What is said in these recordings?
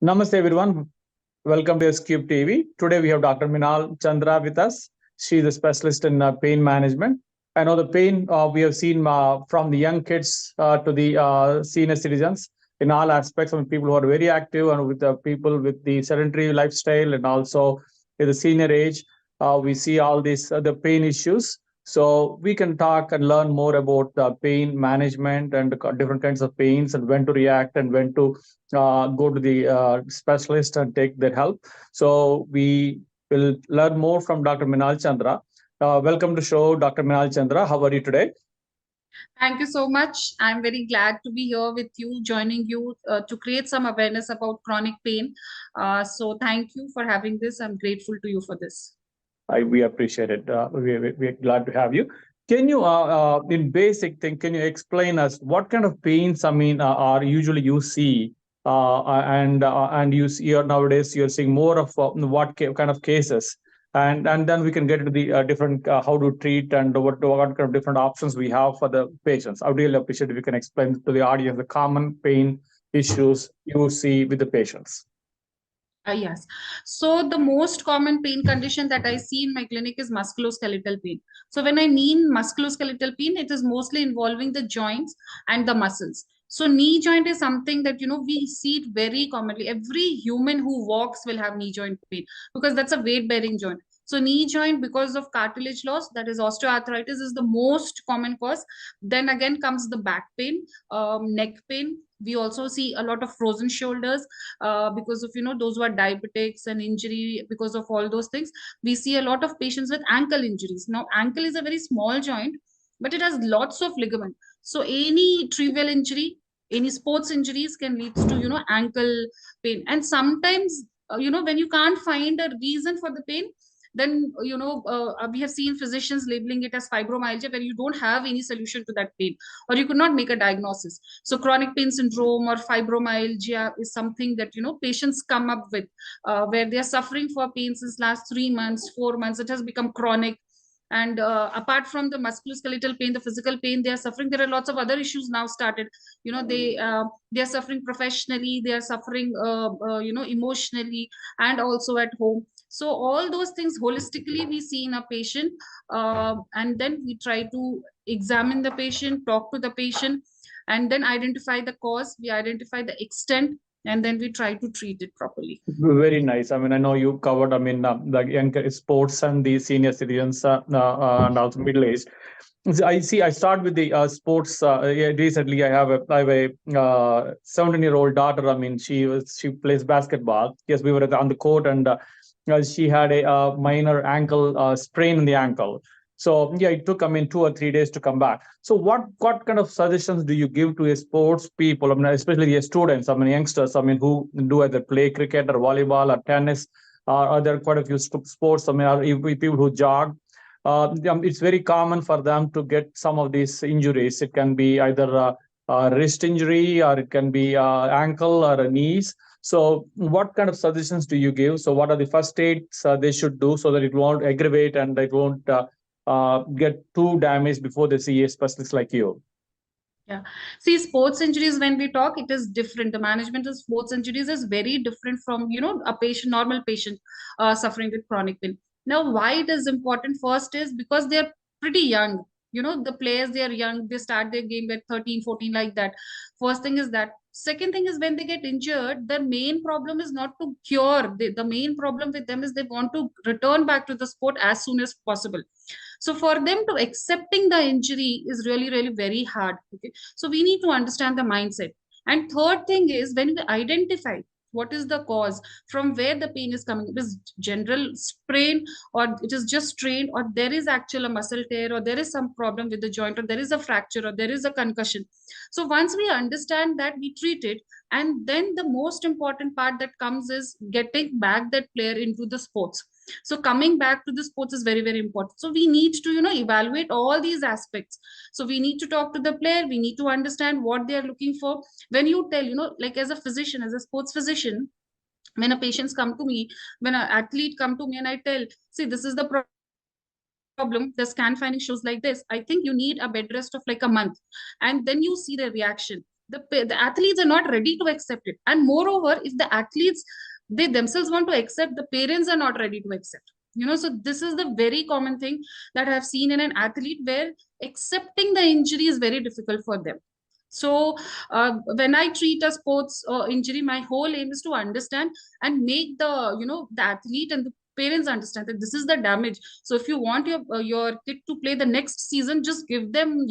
Namaste, everyone. Welcome to SCube TV. Today we have Dr. Minal Chandra with us. She is a specialist in pain management. I know the pain we have seen from the young kids to the senior citizens in all aspects. I mean, people who are very active and with the people with the sedentary lifestyle and also in the senior age, we see all these the pain issues. So we can talk and learn more about pain management and different kinds of pains and when to react and when to go to the specialist and take their help. So we will learn more from Dr. Minal Chandra. Welcome to show, Dr. Minal Chandra. How are you today? Thank you so much. I'm very glad to be here with you, joining you to create some awareness about chronic pain. So thank you for having this. I'm grateful to you for this. We appreciate it. We're glad to have you. Can you, in basic thing, can you explain us what kind of pains, I mean, are usually you see, and you see nowadays you're seeing more of what kind of cases, and then we can get into the different how to treat and what kind of different options we have for the patients. I would really appreciate if you can explain to the audience the common pain issues you see with the patients. Yes. So the most common pain condition that I see in my clinic is musculoskeletal pain. So when I mean musculoskeletal pain, it is mostly involving the joints and the muscles. So knee joint is something that, we see it very commonly. Every human who walks will have knee joint pain because that's a weight bearing joint. So knee joint, because of cartilage loss, that is osteoarthritis, is the most common cause. Then again comes the back pain, neck pain. We also see a lot of frozen shoulders because of those who are diabetics and injury because of all those things. We see a lot of patients with ankle injuries. Now ankle is a very small joint, but it has lots of ligament. So any trivial injury, any sports injuries can lead to ankle pain. And sometimes when you can't find a reason for the pain, then we have seen physicians labeling it as fibromyalgia, where you don't have any solution to that pain, or you could not make a diagnosis. So chronic pain syndrome or fibromyalgia is something that patients come up with, where they are suffering for pain since last 3 months, 4 months. It has become chronic. And apart from the musculoskeletal pain, the physical pain they are suffering, there are lots of other issues now started. They are suffering professionally, they are suffering emotionally, and also at home. So all those things holistically we see in a patient, and then we try to examine the patient, talk to the patient, and then identify the cause, we identify the extent, and then we try to treat it properly. Very nice. I mean, I know you covered, I mean, the young sports and the senior citizens and also middle aged. So I see. I start with the sports. Yeah, recently, I have a 17-year-old daughter. I mean, she plays basketball. Yes, we were on the court, and she had a minor ankle sprain in the ankle. So yeah, it took, I mean, 2 or 3 days to come back. So what kind of suggestions do you give to a sports people? I mean, especially the students. I mean, youngsters. I mean, who do either play cricket or volleyball or tennis. Are there quite a few sports? I mean, are people who jog? It's very common for them to get some of these injuries. It can be either a wrist injury or it can be ankle or a knees. So, what kind of suggestions do you give? So, what are the first aids they should do so that it won't aggravate and it won't get too damaged before they see a specialist like you? Yeah. See, sports injuries, when we talk, it is different. The management of sports injuries is very different from, a patient, normal patient suffering with chronic pain. Now, why it is important first is because they're pretty young. The players, they are young, they start their game at 13, 14, like that. First thing is that. Second thing is when they get injured, the main problem is not to cure. The main problem with them is they want to return back to the sport as soon as possible. So for them to accepting the injury is really, really very hard. Okay. So we need to understand the mindset. And third thing is when we identify what is the cause, from where the pain is coming, it is general sprain, or it is just strain, or there is actual a muscle tear, or there is some problem with the joint, or there is a fracture, or there is a concussion. So once we understand that, we treat it. And then the most important part that comes is getting back that player into the sports. So coming back to the sports is very, very important. So we need to evaluate all these aspects. So we need to talk to the player, we need to understand what they are looking for. When you tell, like as a physician, as a sports physician, when a patients come to me, when an athlete come to me, and I tell, see, this is the problem, the scan finding shows like this, I think you need a bed rest of like a month, and then you see the reaction. The athletes are not ready to accept it. And moreover, if the athletes, they themselves want to accept, the parents are not ready to accept. So this is the very common thing that I have seen in an athlete, where accepting the injury is very difficult for them. So when I treat a sports injury, my whole aim is to understand and make the athlete and the parents understand that this is the damage. So if you want your kid to play the next season, just give them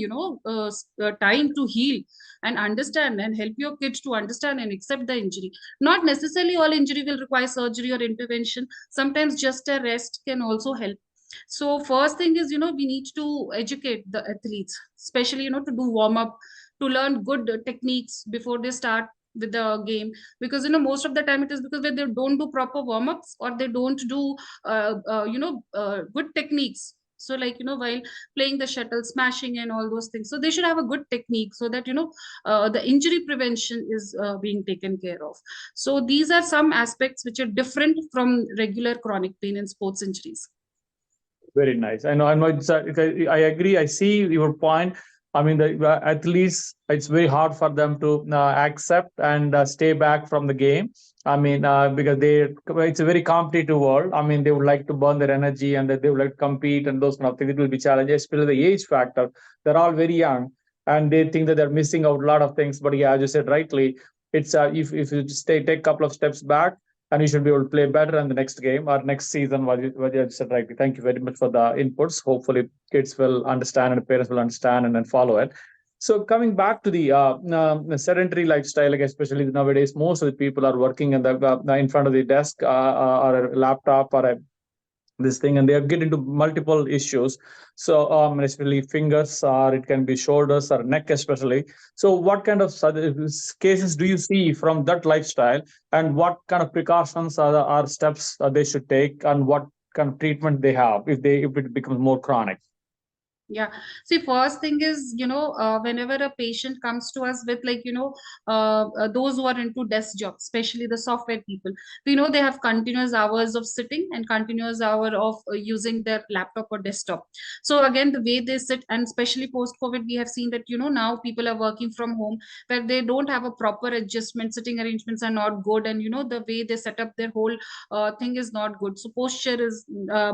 time to heal and understand, and help your kids to understand and accept the injury. Not necessarily all injury will require surgery or intervention. Sometimes just a rest can also help. So first thing is, we need to educate the athletes, especially, to do warm up, to learn good techniques before they start with the game. Because most of the time it is because they don't do proper warm ups, or they don't do good techniques. So like, while playing the shuttle, smashing and all those things, so they should have a good technique, so that the injury prevention is being taken care of. So these are some aspects which are different from regular chronic pain and sports injuries. Very nice. I know. I agree. I see your point. I mean, the athletes, it's very hard for them to accept and stay back from the game. I mean, because it's a very competitive world. I mean, they would like to burn their energy, and that they would like to compete and those kind of things. It will be challenging, especially the age factor. They're all very young, and they think that they're missing out a lot of things. But yeah, as you said rightly, it's if you just take a couple of steps back, and you should be able to play better in the next game or next season. What you said rightly. Thank you very much for the inputs. Hopefully, kids will understand and parents will understand and then follow it. So coming back to the sedentary lifestyle, like especially nowadays, most of the people are working in front of the desk or a laptop or a this thing, and they get into multiple issues. So especially fingers, or it can be shoulders or neck especially. So what kind of cases do you see from that lifestyle, and what kind of precautions are steps they should take, and what kind of treatment they have if it becomes more chronic? Yeah. See, first thing is, whenever a patient comes to us with, like, those who are into desk jobs, especially the software people, we know they have continuous hours of sitting and continuous hour of using their laptop or desktop. So again, the way they sit, and especially post-COVID, we have seen that, now people are working from home, where they don't have a proper adjustment, sitting arrangements are not good. And, the way they set up their whole thing is not good. So posture is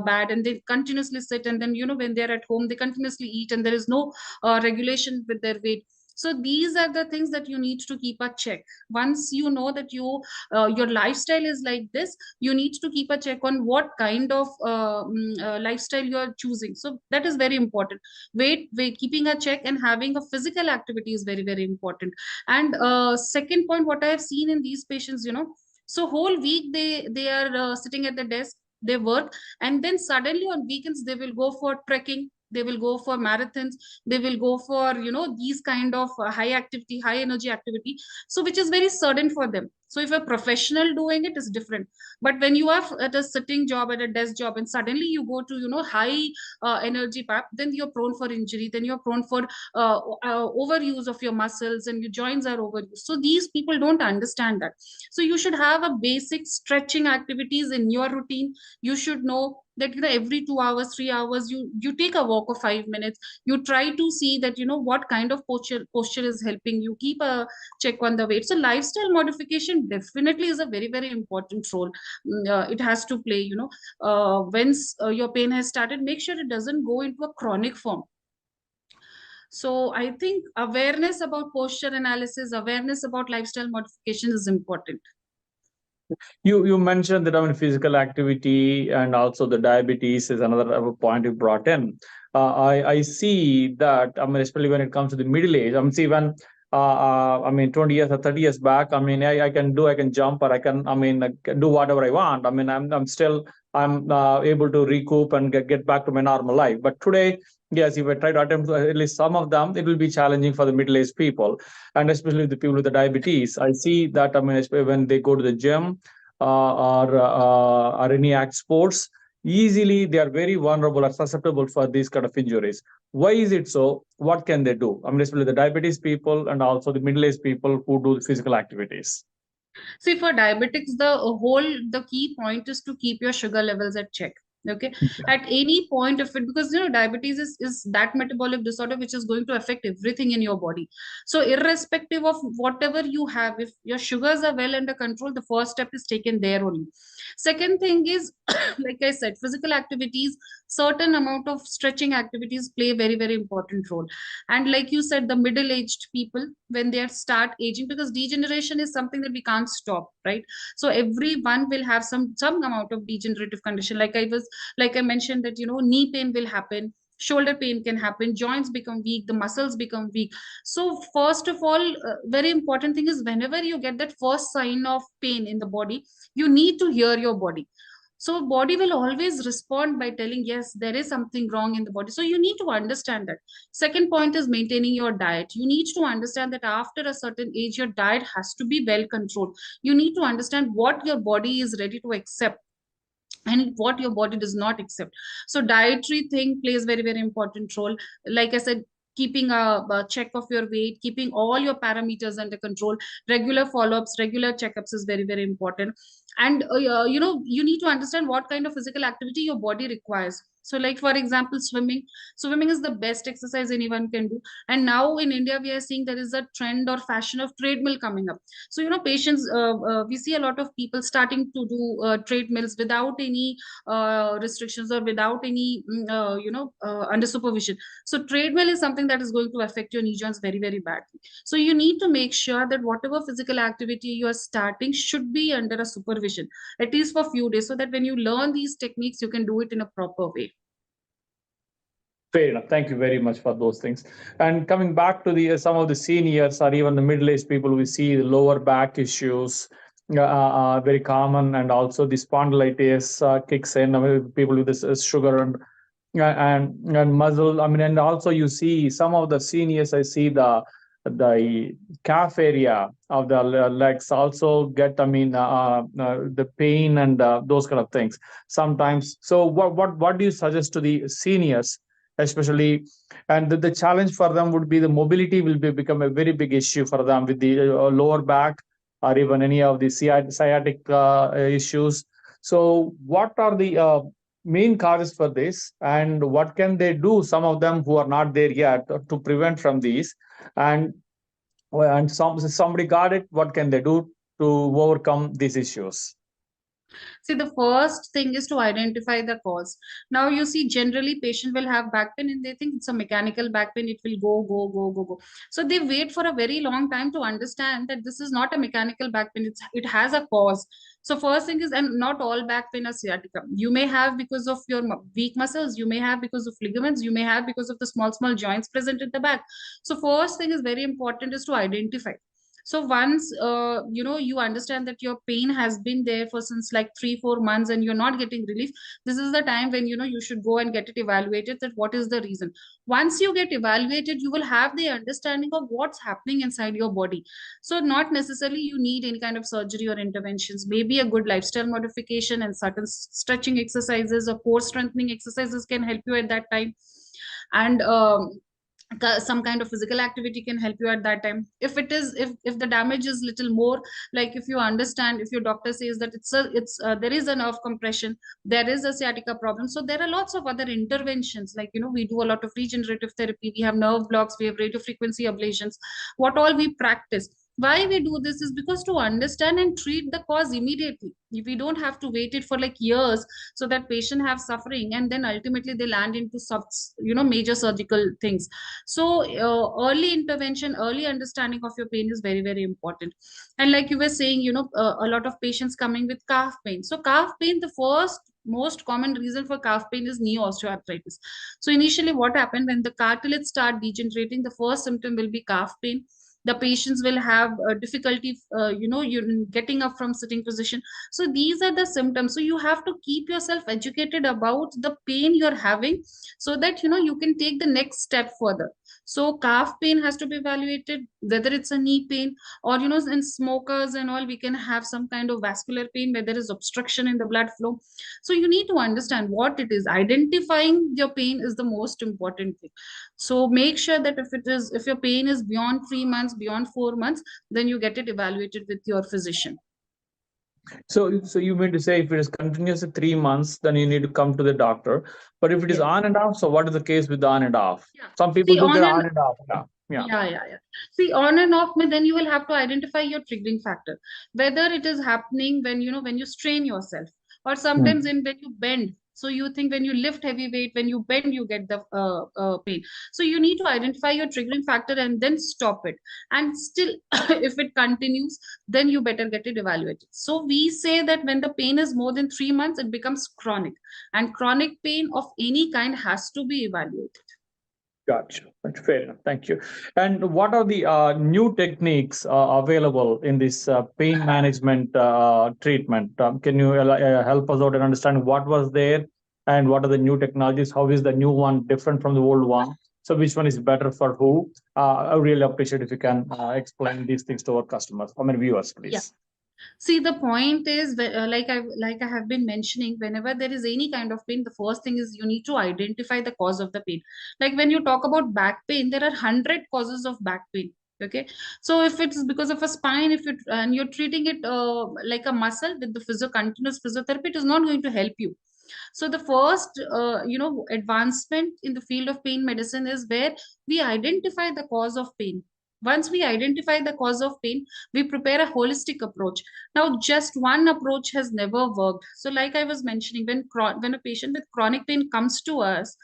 bad, and they continuously sit. And then, when they're at home, they continuously eat, and there is no regulation with their weight. So these are the things that you need to keep a check. Once you know that your lifestyle is like this, you need to keep a check on what kind of lifestyle you are choosing. So that is very important. Weight, keeping a check and having a physical activity is very, very important. And second point, what I have seen in these patients, so whole week they are sitting at the desk, they work, and then suddenly on weekends they will go for trekking, they will go for marathons, they will go for these kind of high activity, high energy activity, so which is very sudden for them. So if a professional doing it is different, but when you are at a sitting job, at a desk job, and suddenly you go to high energy path, then you're prone for injury, then you're prone for overuse of your muscles, and your joints are overused. So these people don't understand that. So you should have a basic stretching activities in your routine. You should know that every 2 hours, 3 hours, you take a walk of 5 minutes. You try to see that what kind of posture is helping you. Keep a check on the weight. So lifestyle modification definitely is a very, very important role. It has to play. Once your pain has started, make sure it doesn't go into a chronic form. So I think awareness about posture analysis, awareness about lifestyle modification is important. You mentioned that, I mean, physical activity and also the diabetes is another point you brought in. I see that, I mean, especially when it comes to the middle age. I mean, see, when I mean, 20 years or 30 years back, I mean, I can jump, or I can do whatever I want. I mean, I'm still able to recoup and get back to my normal life. But today, yes, if I try to attempt at least some of them, it will be challenging for the middle-aged people, and especially the people with the diabetes. I see that, I mean, especially when they go to the gym or any act sports, easily they are very vulnerable or susceptible for these kind of injuries. Why is it so? What can they do? I mean, especially the diabetes people and also the middle-aged people who do physical activities. See, for diabetics, the key point is to keep your sugar levels at check. Okay, at any point of it, because diabetes is that metabolic disorder which is going to affect everything in your body. So irrespective of whatever you have, if your sugars are well under control, the first step is taken there only. Second thing is, like I said, physical activities, certain amount of stretching activities play a very, very important role. And like you said, the middle aged people, when they start aging, because degeneration is something that we can't stop, right? So everyone will have some amount of degenerative condition. Like I mentioned that knee pain will happen, shoulder pain can happen, joints become weak, the muscles become weak. So first of all, very important thing is, whenever you get that first sign of pain in the body, you need to hear your body. So body will always respond by telling, yes, there is something wrong in the body. So you need to understand that. Second point is maintaining your diet. You need to understand that after a certain age, your diet has to be well controlled. You need to understand what your body is ready to accept and what your body does not accept. So dietary thing plays very, very important role. Like I said, keeping a check of your weight, keeping all your parameters under control, regular follow-ups, regular checkups is very, very important. And you need to understand what kind of physical activity your body requires. So like for example, swimming is the best exercise anyone can do. And now in India we are seeing there is a trend or fashion of treadmill coming up. So patients, we see a lot of people starting to do treadmills without any restrictions or without any under supervision. So treadmill is something that is going to affect your knee joints very, very badly. So you need to make sure that whatever physical activity you are starting should be under a supervision, at least for a few days, so that when you learn these techniques, you can do it in a proper way. Fair enough. Thank you very much for those things. And coming back to the some of the seniors or even the middle-aged people, we see the lower back issues very common, and also the spondylitis kicks in. I mean, people with this sugar and muscle. I mean, and also you see some of the seniors. I see the calf area of the legs also get. I mean, the pain and those kind of things sometimes. So, what do you suggest to the seniors? Especially, and the challenge for them would be the mobility will become a very big issue for them with the lower back or even any of the sciatic issues. So what are the main causes for this, and what can they do, some of them who are not there yet, to prevent from these? And somebody got it, what can they do to overcome these issues? See, the first thing is to identify the cause. Now, you see, generally, patient will have back pain and they think it's a mechanical back pain. It will go, go, go, go, go. So they wait for a very long time to understand that this is not a mechanical back pain. It has a cause. So first thing is, and not all back pain are sciatica. You may have because of your weak muscles. You may have because of ligaments. You may have because of the small, small joints present at the back. So first thing is very important is to identify. So once you understand that your pain has been there for since like 3-4 months and you're not getting relief, this is the time when you should go and get it evaluated, that what is the reason. Once you get evaluated, you will have the understanding of what's happening inside your body. So not necessarily you need any kind of surgery or interventions. Maybe a good lifestyle modification and certain stretching exercises or core strengthening exercises can help you at that time. And some kind of physical activity can help you at that time. If the damage is little more, like if you understand, if your doctor says that there is a nerve compression, there is a sciatica problem, so there are lots of other interventions. Like we do a lot of regenerative therapy, we have nerve blocks, we have radio frequency ablations, what all we practice. Why we do this is because to understand and treat the cause immediately. If we don't have to wait it for like years, so that patient have suffering and then ultimately they land into major surgical things. So early intervention, early understanding of your pain is very, very important. And like you were saying, a lot of patients coming with calf pain. So calf pain, the first most common reason for calf pain is knee osteoarthritis. So initially what happened, when the cartilage start degenerating, the first symptom will be calf pain. The patients will have difficulty you getting up from sitting position. So these are the symptoms. So you have to keep yourself educated about the pain you're having, so that you can take the next step further. So calf pain has to be evaluated, whether it's a knee pain, or in smokers and all, we can have some kind of vascular pain where there is obstruction in the blood flow. So you need to understand what it is. Identifying your pain is the most important thing. So make sure that if your pain is beyond 3 months, beyond 4 months, then you get it evaluated with your physician. So you mean to say if it is continuous 3 months, then you need to come to the doctor. But if it is Yes. on and off, so what is the case with the on and off? Yeah. Some people See, do on get and on and off. Yeah. Yeah. yeah. See, on and off, then you will have to identify your triggering factor. Whether it is happening when when you strain yourself, or sometimes Hmm. in when you bend. So you think when you lift heavy weight, when you bend, you get the pain. So you need to identify your triggering factor and then stop it. And still, if it continues, then you better get it evaluated. So we say that when the pain is more than 3 months, it becomes chronic, and chronic pain of any kind has to be evaluated. Gotcha. That's fair enough. Thank you. And what are the new techniques available in this pain management treatment? Can you help us out and understand what was there and what are the new technologies? How is the new one different from the old one? So which one is better for who? I really appreciate if you can explain these things to our customers, I mean viewers, Yeah. please. See, the point is, like I have been mentioning, whenever there is any kind of pain, the first thing is you need to identify the cause of the pain. Like when you talk about back pain, there are 100 causes of back pain. Okay, so if it's because of a spine, if it and you're treating it like a muscle with the continuous physiotherapy, it is not going to help you. So the first, advancement in the field of pain medicine is where we identify the cause of pain. Once we identify the cause of pain, we prepare a holistic approach. Now, just one approach has never worked. So, like I was mentioning, when a patient with chronic pain comes to us,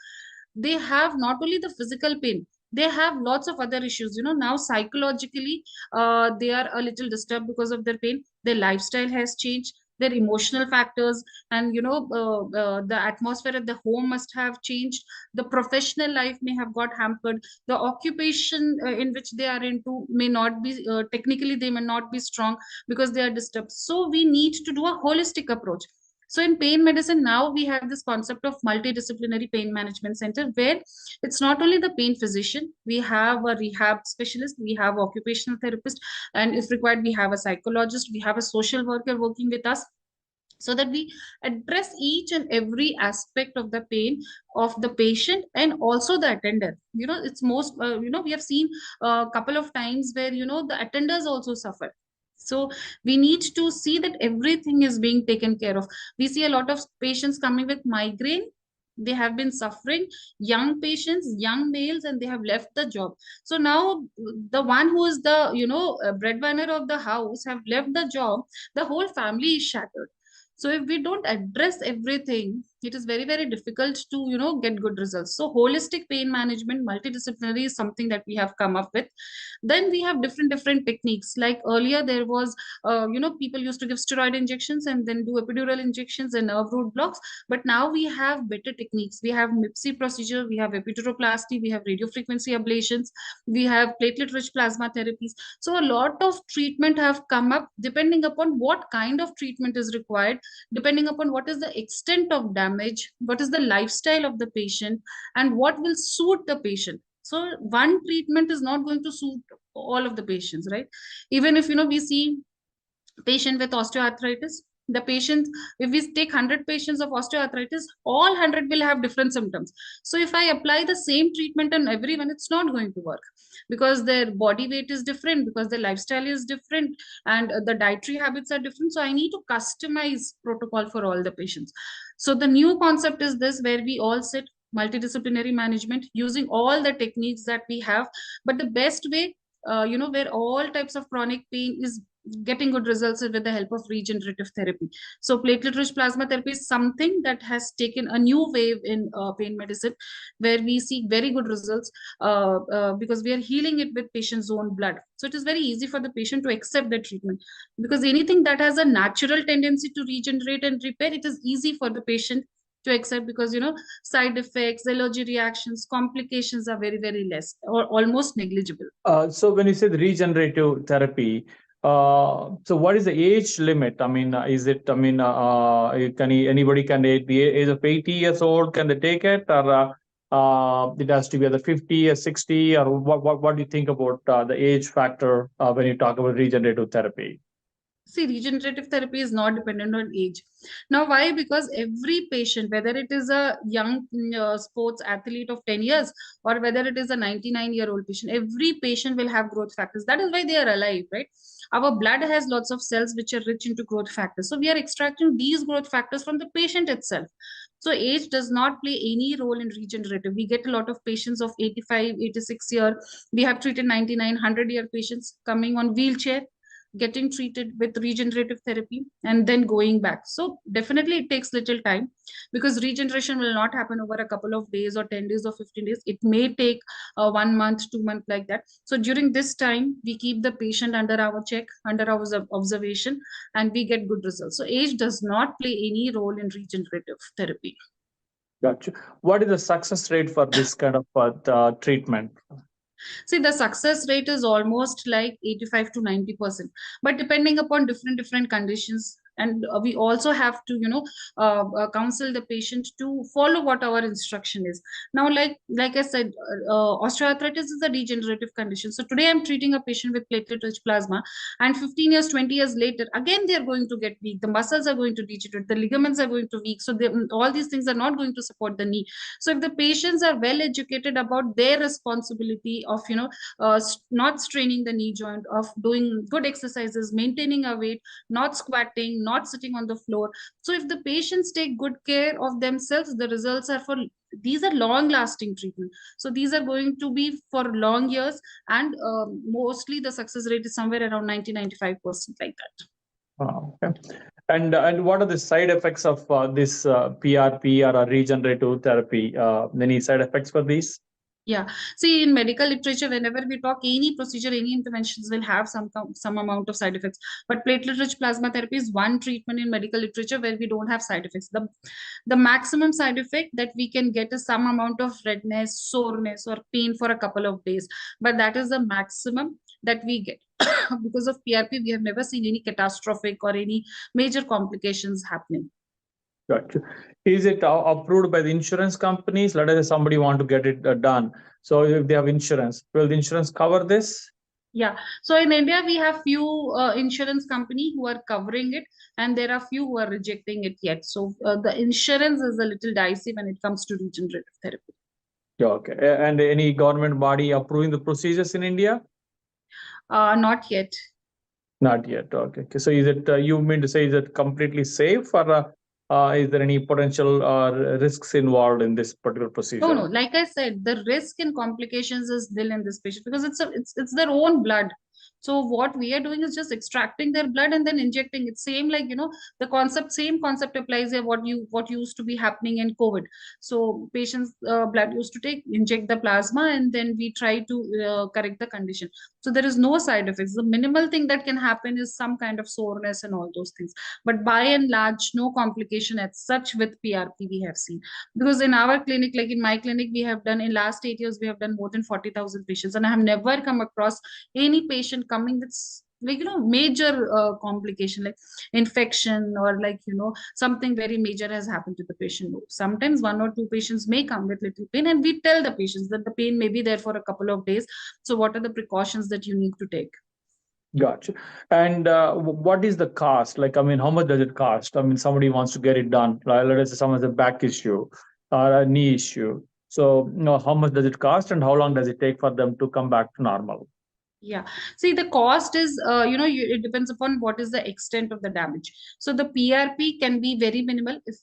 they have not only the physical pain, they have lots of other issues. Now psychologically, they are a little disturbed because of their pain. Their lifestyle has changed, their emotional factors, and the atmosphere at the home must have changed. The professional life may have got hampered. The occupation in which they are into may not be technically, they may not be strong because they are disturbed. So we need to do a holistic approach. So in pain medicine, now we have this concept of multidisciplinary pain management center, where it's not only the pain physician, we have a rehab specialist, we have occupational therapist, and if required, we have a psychologist, we have a social worker working with us, so that we address each and every aspect of the pain of the patient and also the attender. It's most we have seen a couple of times where the attenders also suffer. So we need to see that everything is being taken care of. We see a lot of patients coming with migraine. They have been suffering, young patients, young males, and they have left the job. So now the one who is the breadwinner of the house have left the job. The whole family is shattered. So if we don't address everything, it is very, very difficult to get good results. So holistic pain management, multidisciplinary, is something that we have come up with. Then we have different techniques. Like earlier there was people used to give steroid injections and then do epidural injections and nerve root blocks. But now we have better techniques. We have MIPSI procedure, we have epiduroplasty, we have radio frequency ablations, we have platelet rich plasma therapies. So a lot of treatment have come up depending upon what kind of treatment is required, depending upon what is the extent of damage, what is the lifestyle of the patient, and what will suit the patient. So one treatment is not going to suit all of the patients, right? Even if we see patient with osteoarthritis, the patient, if we take 100 patients of osteoarthritis, all 100 will have different symptoms. So if I apply the same treatment on everyone, it's not going to work, because their body weight is different, because their lifestyle is different, and the dietary habits are different. So I need to customize protocol for all the patients. So the new concept is this, where we all sit multidisciplinary management using all the techniques that we have, but the best way, where all types of chronic pain is getting good results with the help of regenerative therapy. So platelet rich plasma therapy is something that has taken a new wave in pain medicine, where we see very good results because we are healing it with patient's own blood. So it is very easy for the patient to accept the treatment, because anything that has a natural tendency to regenerate and repair, it is easy for the patient to accept, because side effects, allergy reactions, complications are very, very less or almost negligible. So when you say the regenerative therapy, so what is the age limit? I mean, is it? I mean, anybody can be age of 80 years old? Can they take it, or it has to be either 50 or 60, or what? What do you think about the age factor when you talk about regenerative therapy? See, regenerative therapy is not dependent on age. Now, why? Because every patient, whether it is a young sports athlete of 10 years or whether it is a 99-year-old patient, every patient will have growth factors. That is why they are alive, right? Our blood has lots of cells which are rich into growth factors. So we are extracting these growth factors from the patient itself. So age does not play any role in regenerative. We get a lot of patients of 85, 86 year. We have treated 99, 100-year patients coming on wheelchair, getting treated with regenerative therapy and then going back. So definitely it takes little time, because regeneration will not happen over a couple of days or 10 days or 15 days. It may take 1 month, 2 months, like that. So during this time we keep the patient under our check, under our observation, and we get good results. So age does not play any role in regenerative therapy. Gotcha. What is the success rate for this kind of treatment? See, the success rate is almost like 85 to 90%, but depending upon different conditions. And we also have to, counsel the patient to follow what our instruction is. Now, like I said, osteoarthritis is a degenerative condition. So today I'm treating a patient with platelet-rich plasma, and 15 years, 20 years later, again they are going to get weak. The muscles are going to degenerate. The ligaments are going to weak. So all these things are not going to support the knee. So if the patients are well educated about their responsibility of not straining the knee joint, of doing good exercises, maintaining a weight, not squatting, not sitting on the floor. So if the patients take good care of themselves, the results are for, these are long lasting treatment. So these are going to be for long years, and mostly the success rate is somewhere around 90-95%, like that. Okay. And what are the side effects of this PRP or regenerative therapy? Any side effects for these? Yeah. See, in medical literature, whenever we talk any procedure, any interventions will have some amount of side effects. But platelet-rich plasma therapy is one treatment in medical literature where we don't have side effects. The maximum side effect that we can get is some amount of redness, soreness, or pain for a couple of days. But that is the maximum that we get. Because of PRP, we have never seen any catastrophic or any major complications happening. Gotcha. Is it approved by the insurance companies? Let us say somebody want to get it done. So if they have insurance, will the insurance cover this? Yeah. So in India, we have few insurance company who are covering it, and there are few who are rejecting it yet. So the insurance is a little dicey when it comes to regenerative therapy. Okay. And any government body approving the procedures in India? Not yet. Not yet. Okay. So is it, you mean to say, is it completely safe, or is there any potential risks involved in this particular procedure? No. Like I said, the risk and complications is nil in this patient, because it's their own blood. So what we are doing is just extracting their blood and then injecting it. Same like, the same concept applies here. What used to be happening in COVID. So patients' blood used to inject the plasma, and then we try to correct the condition. So there is no side effects. The minimal thing that can happen is some kind of soreness and all those things. But by and large, no complication as such with PRP we have seen. Because in our clinic, like in my clinic, we have done, in last 8 years, we have done more than 40,000 patients, and I have never come across any patient coming with major complication like infection, or something very major has happened to the patient. No. Sometimes 1 or 2 patients may come with little pain, and we tell the patients that the pain may be there for a couple of days. So what are the precautions that you need to take? Gotcha. And what is the cost? Like, I mean, how much does it cost? I mean, somebody wants to get it done. Right? Let us say someone has a back issue or a knee issue. So, how much does it cost, and how long does it take for them to come back to normal? Yeah. See, the cost is, it depends upon what is the extent of the damage. So the PRP can be very minimal, if,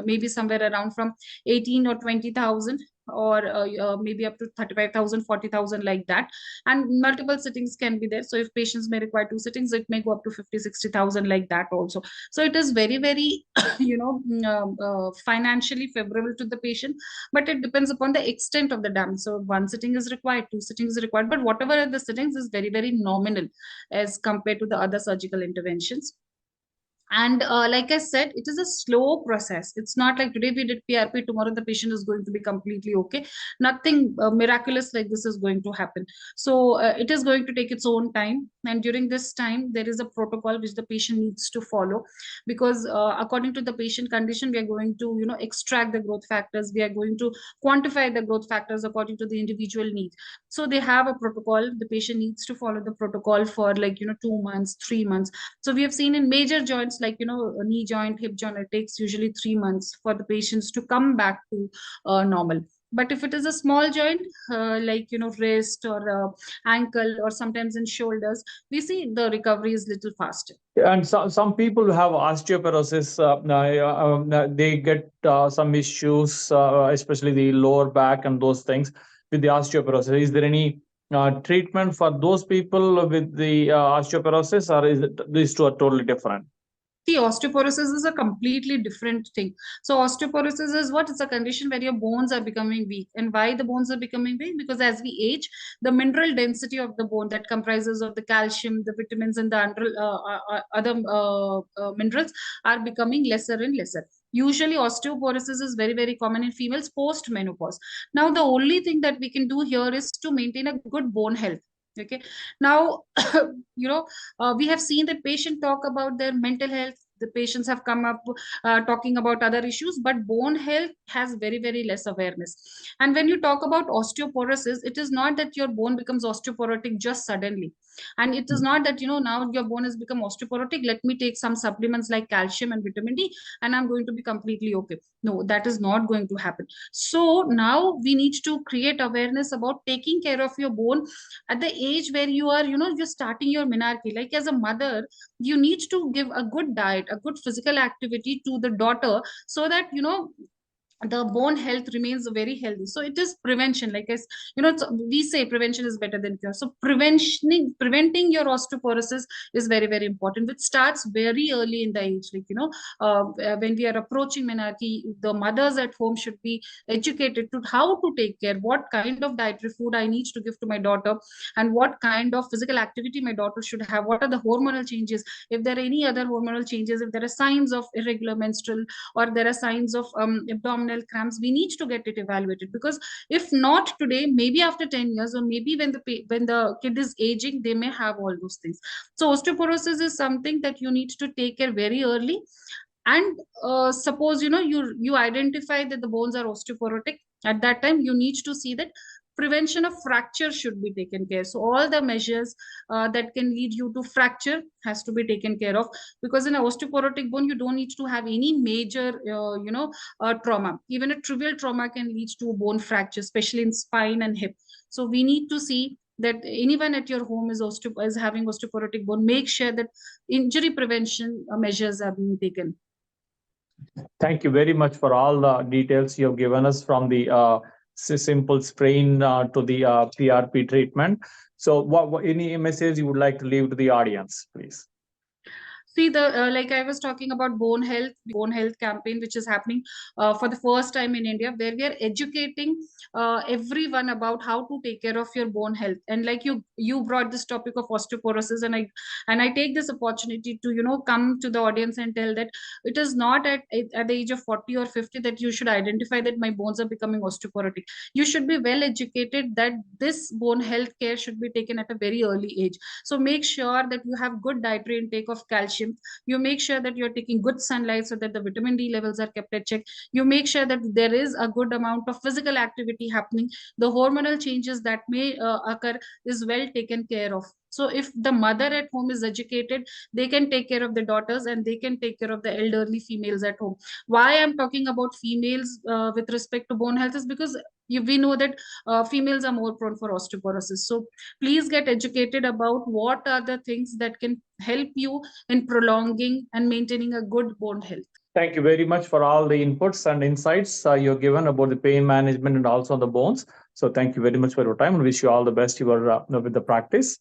maybe somewhere around from 18 or 20,000, or maybe up to 35,000, 40,000, like that. And multiple sittings can be there. So if patients may require 2 sittings, it may go up to 50, 60,000, like that also. So it is very, very, financially favorable to the patient, but it depends upon the extent of the damage. So 1 sitting is required, 2 sittings is required, but whatever are the sittings is very, very nominal as compared to the other surgical interventions. And like I said, it is a slow process. It's not like today we did PRP, tomorrow the patient is going to be completely okay. Nothing miraculous like this is going to happen. So it is going to take its own time. And during this time, there is a protocol which the patient needs to follow, because according to the patient condition, we are going to, extract the growth factors. We are going to quantify the growth factors according to the individual needs. So they have a protocol. The patient needs to follow the protocol for like, 2 months, 3 months. So we have seen in major joints like, a knee joint, hip joint, it takes usually 3 months for the patients to come back to normal. But if it is a small joint, like, wrist or ankle, or sometimes in shoulders, we see the recovery is little faster. And some people who have osteoporosis, they get some issues, especially the lower back and those things with the osteoporosis. Is there any treatment for those people with the osteoporosis, or is it these two are totally different? See, osteoporosis is a completely different thing. So osteoporosis is what? It's a condition where your bones are becoming weak. And why the bones are becoming weak? Because as we age, the mineral density of the bone that comprises of the calcium, the vitamins, and the other minerals are becoming lesser and lesser. Usually osteoporosis is very, very common in females post menopause. Now, the only thing that we can do here is to maintain a good bone health. Okay. Now, we have seen that patient talk about their mental health. The patients have come up talking about other issues, but bone health has very, very less awareness. And when you talk about osteoporosis, it is not that your bone becomes osteoporotic just suddenly. And it is not that, now your bone has become osteoporotic, let me take some supplements like calcium and vitamin D, and I'm going to be completely okay. No, that is not going to happen. So now we need to create awareness about taking care of your bone at the age where you are, you're starting your menarche. Like as a mother, you need to give a good diet, a good physical activity to the daughter, so that the bone health remains very healthy. So it is prevention. Like as we say, prevention is better than cure. So preventing your osteoporosis is very, very important, which starts very early in the age. Like when we are approaching menarche, the mothers at home should be educated to how to take care, what kind of dietary food I need to give to my daughter, and what kind of physical activity my daughter should have, what are the hormonal changes, if there are any other hormonal changes, if there are signs of irregular menstrual, or there are signs of abdominal cramps, we need to get it evaluated. Because if not today, maybe after 10 years, or maybe when the kid is aging, they may have all those things. So osteoporosis is something that you need to take care very early. And suppose you identify that the bones are osteoporotic, at that time you need to see that prevention of fracture should be taken care. So all the measures that can lead you to fracture has to be taken care of, because in an osteoporotic bone you don't need to have any major trauma. Even a trivial trauma can lead to a bone fracture, especially in spine and hip. So we need to see that anyone at your home is having osteoporotic bone, make sure that injury prevention measures are being taken. Thank you very much for all the details you have given us, from the simple sprain to the PRP treatment. So, what any message you would like to leave to the audience, please? See, the like I was talking about bone health campaign, which is happening for the first time in India, where we are educating everyone about how to take care of your bone health. And like you brought this topic of osteoporosis, and I take this opportunity to come to the audience and tell that it is not at the age of 40 or 50 that you should identify that my bones are becoming osteoporotic. You should be well educated that this bone health care should be taken at a very early age. So make sure that you have good dietary intake of calcium. You make sure that you're taking good sunlight so that the vitamin D levels are kept at check. You make sure that there is a good amount of physical activity happening. The hormonal changes that may occur is well taken care of. So if the mother at home is educated, they can take care of the daughters, and they can take care of the elderly females at home. Why I'm talking about females with respect to bone health is because we know that females are more prone for osteoporosis. So please get educated about what are the things that can help you in prolonging and maintaining a good bone health. Thank you very much for all the inputs and insights you've given about the pain management and also the bones. So thank you very much for your time, and wish you all the best with the practice.